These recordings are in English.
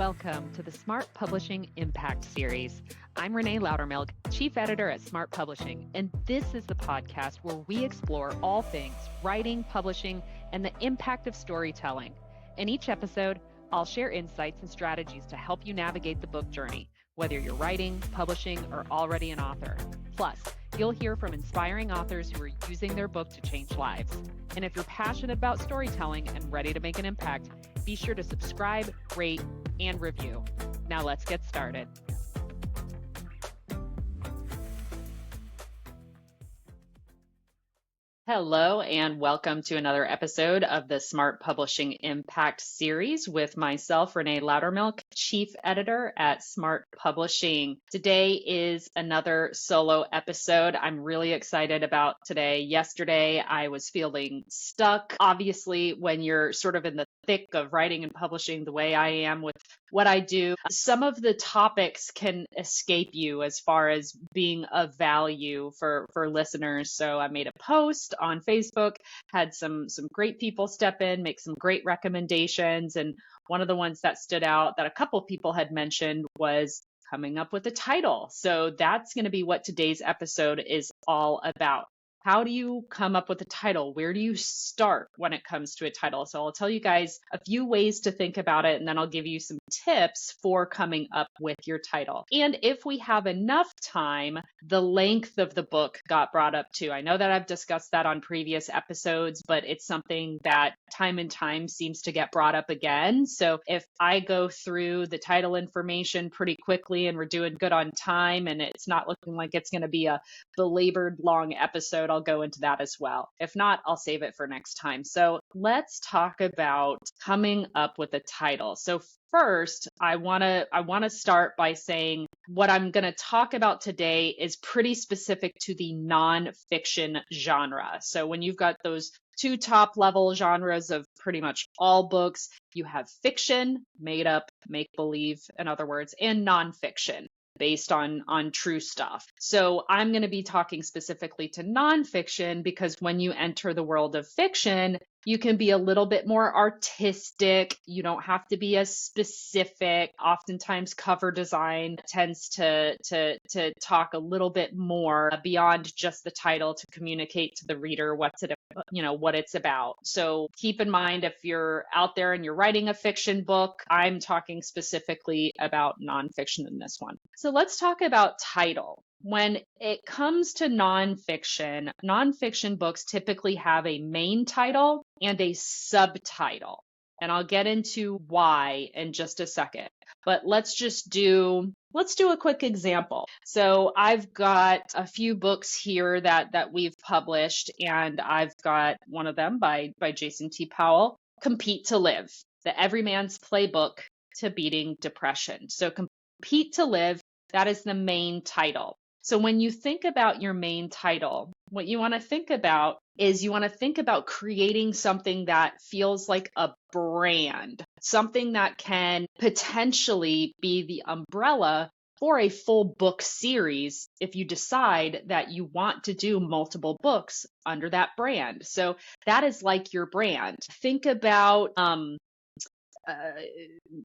welcome to the Smart Publishing Impact Series. I'm Renée Lautermilch, Chief Editor at Smart Publishing, and this is the podcast where we explore all things writing, publishing, and the impact of storytelling. In each episode, I'll share insights and strategies to help you navigate the book journey, whether you're writing, publishing, or already an author. Plus, you'll hear from inspiring authors who are using their book to change lives. And if you're passionate about storytelling and ready to make an impact, be sure to subscribe, rate, and review. Now let's get started. Hello, and welcome to another episode of the Smart Publishing Impact Series with myself, Renée Lautermilch, Chief Editor at Smart Publishing. Today is another solo episode I'm really excited about today. Yesterday, I was feeling stuck. Obviously, when you're sort of in the thick of writing and publishing the way I am with what I do, some of the topics can escape you as far as being of value for listeners. So I made a post on Facebook, had some great people step in, make some great recommendations. And one of the ones that stood out that a couple people had mentioned was coming up with a title. So that's going to be what today's episode is all about. How do you come up with a title? Where do you start when it comes to a title? So I'll tell you guys a few ways to think about it, and then I'll give you some tips for coming up with your title. And if we have enough time, the length of the book got brought up too. I know that I've discussed that on previous episodes, but it's something that time and time seems to get brought up again. So if I go through the title information pretty quickly and we're doing good on time and it's not looking like it's going to be a belabored long episode, I'll go into that as well. If not, I'll save it for next time. So let's talk about coming up with a title. So first, I want to start by saying what I'm going to talk about today is pretty specific to the nonfiction genre. So when you've got those two top level genres of pretty much all books, you have fiction, made up, make believe, in other words, and nonfiction, based on true stuff. So I'm going to be talking specifically to nonfiction because when you enter the world of fiction, you can be a little bit more artistic. You don't have to be as specific. Oftentimes cover design tends to talk a little bit more beyond just the title to communicate to the reader what it's about. So keep in mind, if you're out there and you're writing a fiction book, I'm talking specifically about nonfiction in this one. So let's talk about title. When it comes to nonfiction books typically have a main title and a subtitle. And I'll get into why in just a second. But let's do a quick example. So I've got a few books here that we've published, and I've got one of them by Jason T. Powell, Compete to Live, the Everyman's Playbook to Beating Depression. So Compete to Live, that is the main title. So when you think about your main title, what you want to think about is you want to think about creating something that feels like a brand, something that can potentially be the umbrella for a full book series if you decide that you want to do multiple books under that brand. So that is like your brand. Think about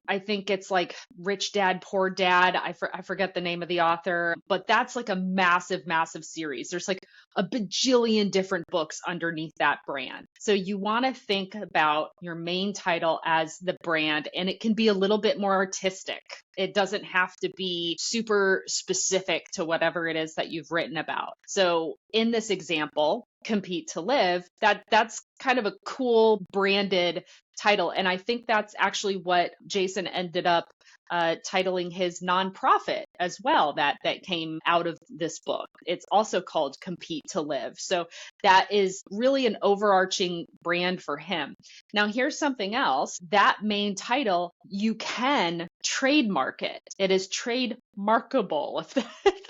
I think it's like Rich Dad, Poor Dad. I forget the name of the author, but that's like a massive, massive series. There's like a bajillion different books underneath that brand. So you want to think about your main title as the brand, and it can be a little bit more artistic. It doesn't have to be super specific to whatever it is that you've written about. So in this example, Compete to Live, that's kind of a cool branded title. And I think that's actually what Jason ended up titling his nonprofit as well, that came out of this book. It's also called Compete to Live. So that is really an overarching brand for him. Now, here's something else. That main title, you can trademark it. It is trademarkable, if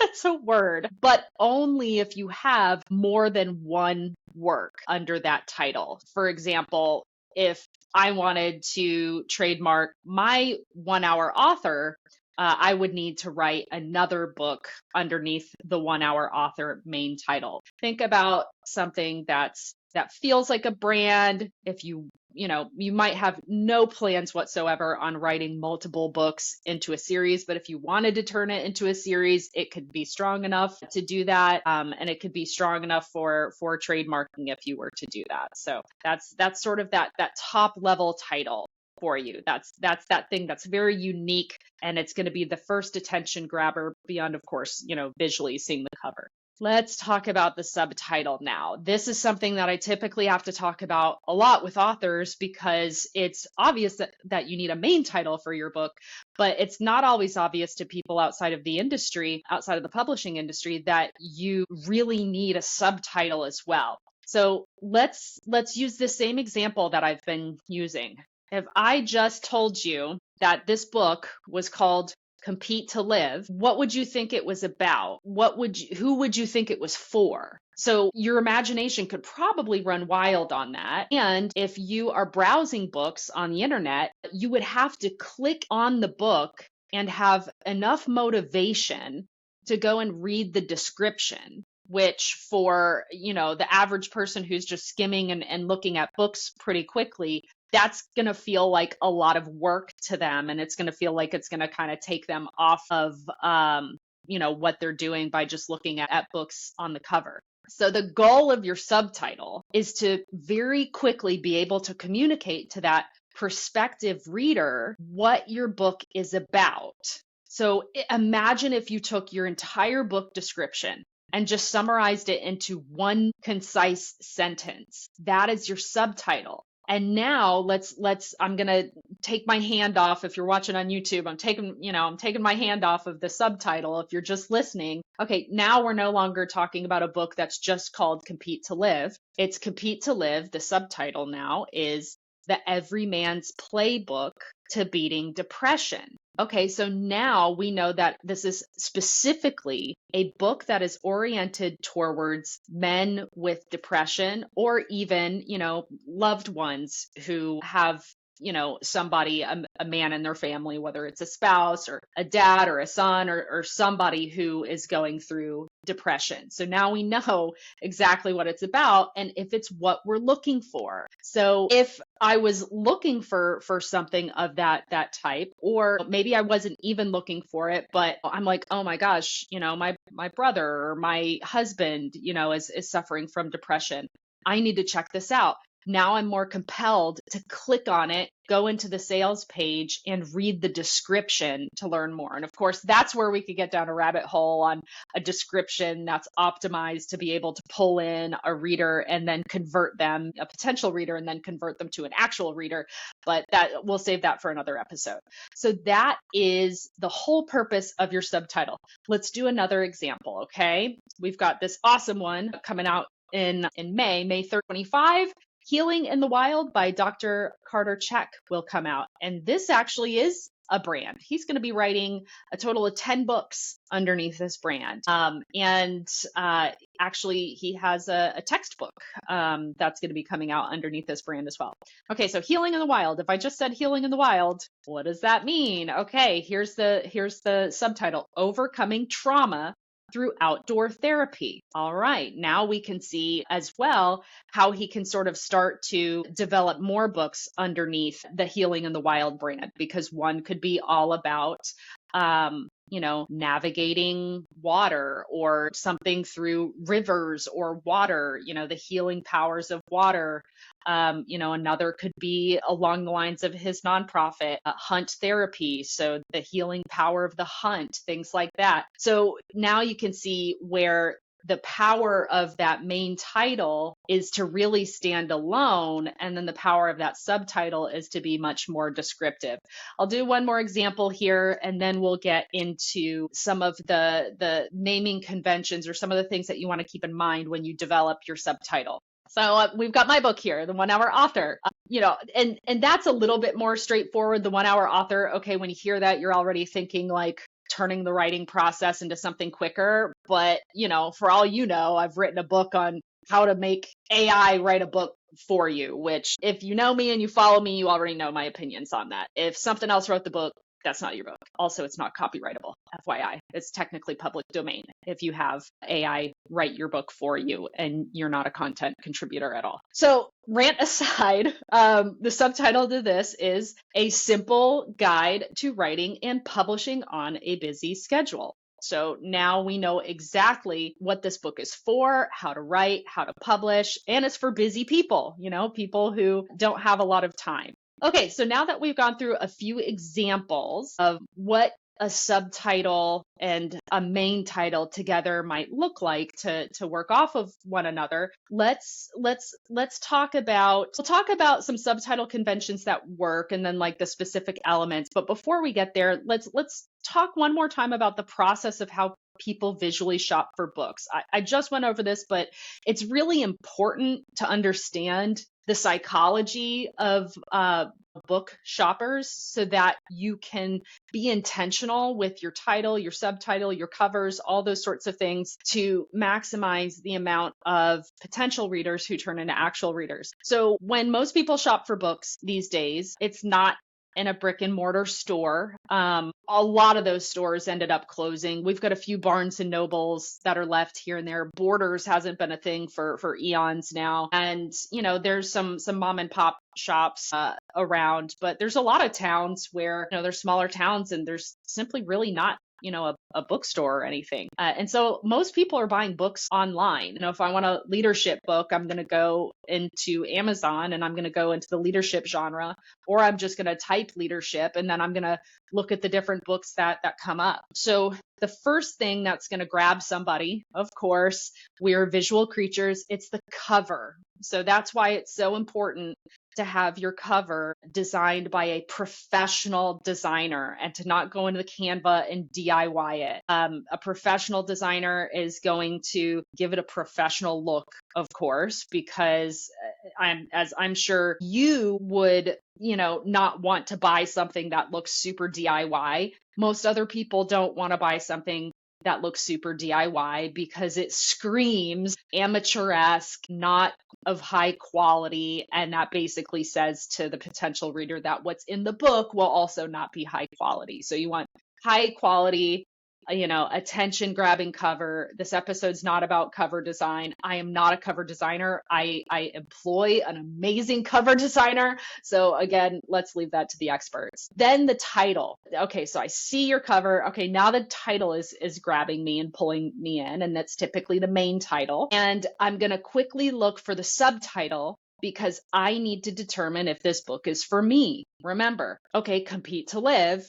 that's a word, but only if you have more than one work under that title. For example, if I wanted to trademark my 1 hour author, I would need to write another book underneath the 1 hour author main title. Think about something that's that feels like a brand. If you might have no plans whatsoever on writing multiple books into a series, but if you wanted to turn it into a series, it could be strong enough to do that, and it could be strong enough for trademarking if you were to do that. So that's sort of that top level title for you. That's that thing that's very unique, and it's going to be the first attention grabber beyond, of course, visually seeing the cover. Let's talk about the subtitle now. This is something that I typically have to talk about a lot with authors because it's obvious that you need a main title for your book, but it's not always obvious to people outside of the industry, outside of the publishing industry, that you really need a subtitle as well. So let's use the same example that I've been using. If I just told you that this book was called Compete to Live, what would you think it was about? Who would you think it was for? So your imagination could probably run wild on that. And if you are browsing books on the internet, you would have to click on the book and have enough motivation to go and read the description, which for, the average person who's just skimming and looking at books pretty quickly, that's going to feel like a lot of work to them. And it's going to feel like it's going to kind of take them off of, what they're doing by just looking at books on the cover. So the goal of your subtitle is to very quickly be able to communicate to that prospective reader what your book is about. So imagine if you took your entire book description and just summarized it into one concise sentence. That is your subtitle. And now I'm going to take my hand off. If you're watching on YouTube, I'm taking my hand off of the subtitle. If you're just listening, okay, now we're no longer talking about a book that's just called Compete to Live. It's Compete to Live. The subtitle now is The Everyman's Playbook to Beating Depression. Okay, so now we know that this is specifically a book that is oriented towards men with depression, or even, loved ones who have, somebody, a man in their family, whether it's a spouse or a dad or a son or somebody who is going through depression. So now we know exactly what it's about and if it's what we're looking for. So if I was looking for something of that type, or maybe I wasn't even looking for it, but I'm like, oh my gosh, my brother or my husband, is suffering from depression. I need to check this out. Now I'm more compelled to click on it, go into the sales page and read the description to learn more. And of course, that's where we could get down a rabbit hole on a description that's optimized to be able to pull in a reader and then convert them, a potential reader, and then convert them to an actual reader. But we'll save that for another episode. So that is the whole purpose of your subtitle. Let's do another example, okay? We've got this awesome one coming out in May 3rd, 2025. Healing in the Wild by Dr. Carter Check will come out. And this actually is a brand. He's going to be writing a total of 10 books underneath this brand. Actually, he has a textbook that's going to be coming out underneath this brand as well. Okay, so Healing in the Wild. If I just said Healing in the Wild, what does that mean? Okay, here's the subtitle: Overcoming Trauma through Outdoor Therapy. All right, now we can see as well how he can sort of start to develop more books underneath the Healing in the Wild brand, because one could be all about navigating water, or something through rivers or water, the healing powers of water. Another could be along the lines of his nonprofit, Hunt Therapy. So the healing power of the hunt, things like that. So now you can see where the power of that main title is to really stand alone, and then the power of that subtitle is to be much more descriptive. I'll do one more example here, and then we'll get into some of the naming conventions, or some of the things that you want to keep in mind when you develop your subtitle. So we've got my book here, The 1 Hour Author, and that's a little bit more straightforward. The 1 Hour Author. Okay, when you hear that, you're already thinking like turning the writing process into something quicker. But, for all you know, I've written a book on how to make AI write a book for you, which if you know me and you follow me, you already know my opinions on that. If something else wrote the book, that's not your book. Also, it's not copyrightable, FYI. It's technically public domain if you have AI write your book for you and you're not a content contributor at all. So rant aside, the subtitle to this is A Simple Guide to Writing and Publishing on a Busy Schedule. So now we know exactly what this book is for, how to write, how to publish, and it's for busy people, people who don't have a lot of time. Okay, so now that we've gone through a few examples of what a subtitle and a main title together might look like to work off of one another, let's talk about some subtitle conventions that work and then like the specific elements. But before we get there, let's talk one more time about the process of how people visually shop for books. I just went over this, but it's really important to understand the psychology of book shoppers so that you can be intentional with your title, your subtitle, your covers, all those sorts of things to maximize the amount of potential readers who turn into actual readers. So when most people shop for books these days, it's not in a brick and mortar store. A lot of those stores ended up closing. We've got a few Barnes and Nobles that are left here and there. Borders hasn't been a thing for eons now. And, there's some mom and pop shops around, but there's a lot of towns where, there's smaller towns and there's simply really not a bookstore or anything. And so most people are buying books online. If I want a leadership book, I'm going to go into Amazon and I'm going to go into the leadership genre, or I'm just going to type leadership and then I'm going to look at the different books that come up. So the first thing that's going to grab somebody, of course, we're visual creatures. It's the cover. So that's why it's so important to have your cover designed by a professional designer and to not go into the Canva and DIY it. A professional designer is going to give it a professional look, of course, because I'm sure you would, not want to buy something that looks super DIY. Most other people don't want to buy something that looks super DIY because it screams amateur-esque, not of high quality. And that basically says to the potential reader that what's in the book will also not be high quality. So you want high quality, attention grabbing cover. This episode's not about cover design. I am not a cover designer. I employ an amazing cover designer. So again, let's leave that to the experts. Then the title. Okay, so I see your cover. Okay, now the title is grabbing me and pulling me in, and that's typically the main title. And I'm going to quickly look for the subtitle because I need to determine if this book is for me. Remember, okay, Compete to Live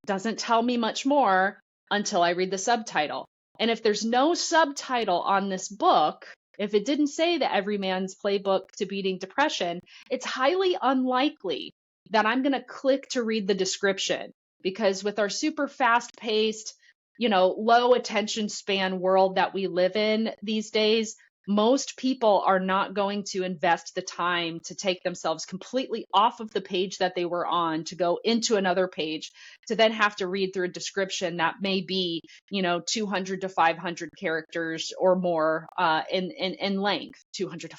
doesn't tell me much more until I read the subtitle. And if there's no subtitle on this book, if it didn't say the Everyman's Playbook to Beating Depression, it's highly unlikely that I'm going to click to read the description, because with our super fast-paced, low attention span world that we live in these days, most people are not going to invest the time to take themselves completely off of the page that they were on to go into another page to then have to read through a description that may be, 200 to 500 characters or more in length, 200 to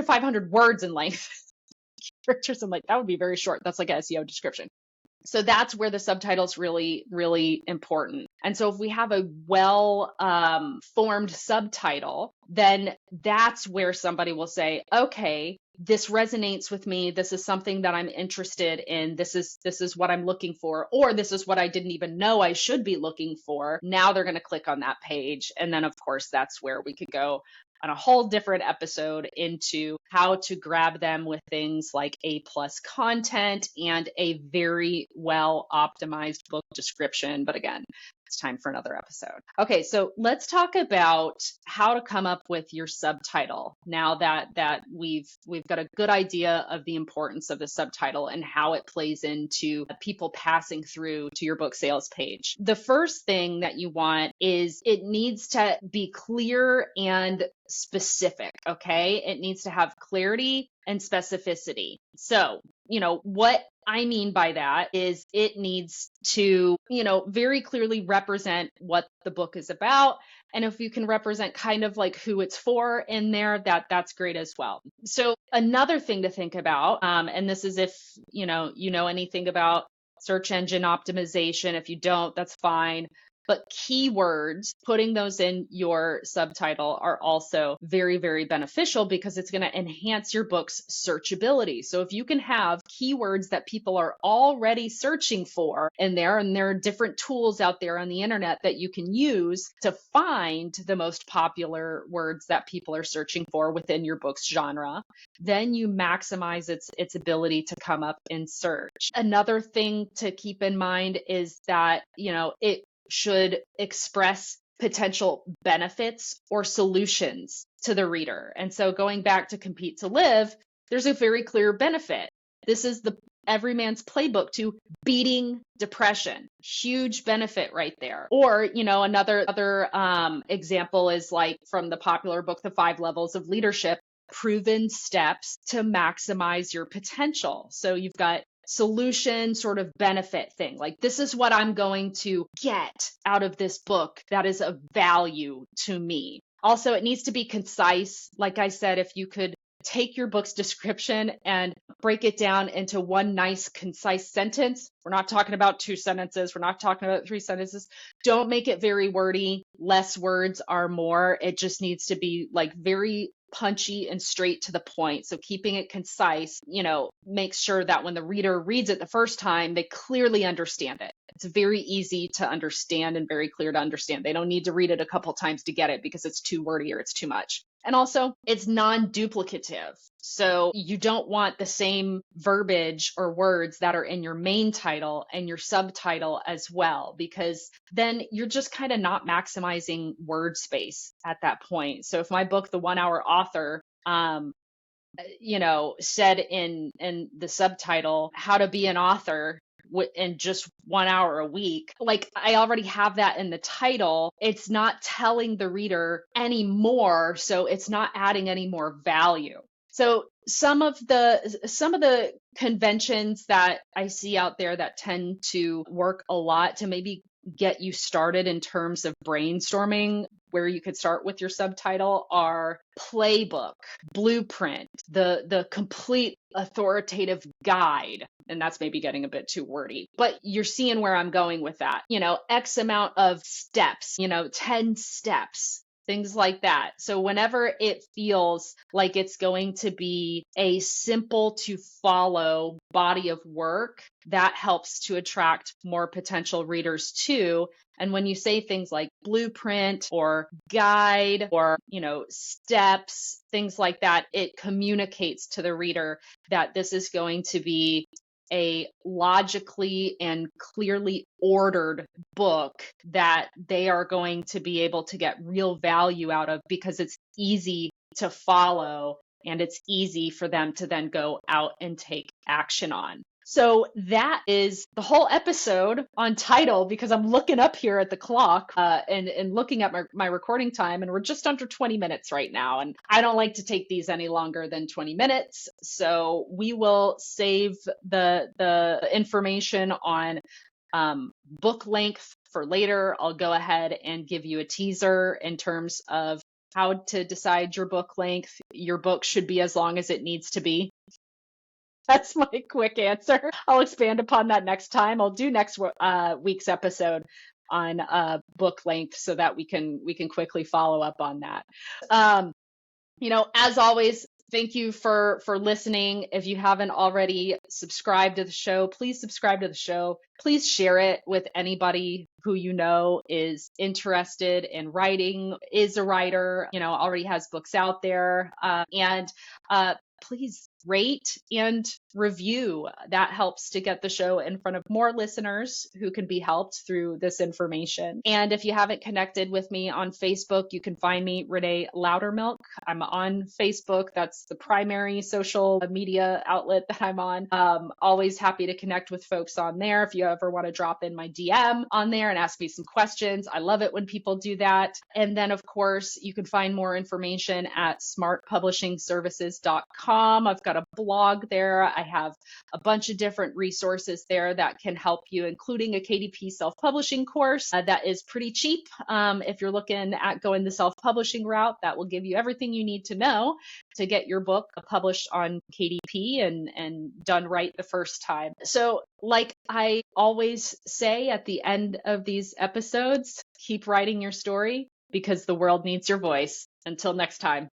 500 words in length. Characters in length, that would be very short. That's like an SEO description. So that's where the subtitle is really, really important. And so if we have a well-formed subtitle, then that's where somebody will say, okay, this resonates with me. This is something that I'm interested in. This is what I'm looking for, or this is what I didn't even know I should be looking for. Now they're going to click on that page. And then, of course, that's where we could go on a whole different episode into how to grab them with things like A+ content and a very well optimized book description. But again, it's time for another episode. Okay, so let's talk about how to come up with your subtitle now that we've got a good idea of the importance of the subtitle and how it plays into people passing through to your book sales page. The first thing that you want is it needs to be clear and specific, okay? It needs to have clarity and specificity. So, what I mean by that is it needs to, very clearly represent what the book is about. And if you can represent kind of like who it's for in there, that's great as well. So another thing to think about, and this is if, you know anything about search engine optimization. If you don't, that's fine. But keywords, putting those in your subtitle are also very, very beneficial because it's going to enhance your book's searchability. So if you can have keywords that people are already searching for in there, and there are different tools out there on the internet that you can use to find the most popular words that people are searching for within your book's genre, then you maximize its ability to come up in search. Another thing to keep in mind is that, it should express potential benefits or solutions to the reader. And so going back to Compete to Live, there's a very clear benefit. This is the everyman's playbook to beating depression. Huge benefit right there. Or, another example is like from the popular book, The 5 Levels of Leadership, proven steps to maximize your potential. So you've got solution sort of benefit thing. Like, this is what I'm going to get out of this book that is of value to me. Also, it needs to be concise. Like I said, if you could take your book's description and break it down into one nice, concise sentence. We're not talking about 2 sentences. We're not talking about 3 sentences. Don't make it very wordy. Less words are more. It just needs to be like very punchy and straight to the point. So keeping it concise, makes sure that when the reader reads it the first time, they clearly understand it. It's very easy to understand and very clear to understand. They don't need to read it a couple times to get it because it's too wordy or it's too much. And also, it's non-duplicative. So you don't want the same verbiage or words that are in your main title and your subtitle as well, because then you're just kind of not maximizing word space at that point. So if my book, The 1 Hour Author, said in the subtitle, how to be an author in just 1 hour a week, like I already have that in the title. It's not telling the reader any more, so it's not adding any more value. So some of the conventions that I see out there that tend to work a lot to maybe get you started in terms of brainstorming, where you could start with your subtitle, are playbook, blueprint, the complete authoritative guide. And that's maybe getting a bit too wordy, but you're seeing where I'm going with that. X amount of steps, 10 steps, things like that. So whenever it feels like it's going to be a simple to follow body of work, that helps to attract more potential readers too. And when you say things like blueprint or guide or, steps, things like that, it communicates to the reader that this is going to be a logically and clearly ordered book that they are going to be able to get real value out of because it's easy to follow and it's easy for them to then go out and take action on. So that is the whole episode on title, because I'm looking up here at the clock and looking at my recording time, and we're just under 20 minutes right now. And I don't like to take these any longer than 20 minutes. So we will save the information on book length for later. I'll go ahead and give you a teaser in terms of how to decide your book length. Your book should be as long as it needs to be. That's my quick answer. I'll expand upon that next time. I'll do next week's episode on book length so that we can quickly follow up on that. As always, thank you for listening. If you haven't already subscribed to the show, please subscribe to the show. Please share it with anybody who is interested in writing, is a writer, already has books out there, and please rate and review. That helps to get the show in front of more listeners who can be helped through this information. And if you haven't connected with me on Facebook, you can find me, Renée Lautermilch. I'm on Facebook. That's the primary social media outlet that I'm on. Always happy to connect with folks on there. If you ever want to drop in my DM on there and ask me some questions, I love it when people do that. And then, of course, you can find more information at smartpublishingservices.com. I've got a blog there. I have a bunch of different resources there that can help you, including a KDP self-publishing course that is pretty cheap. If you're looking at going the self-publishing route, that will give you everything you need to know to get your book published on KDP and done right the first time. So like I always say at the end of these episodes, keep writing your story because the world needs your voice. Until next time.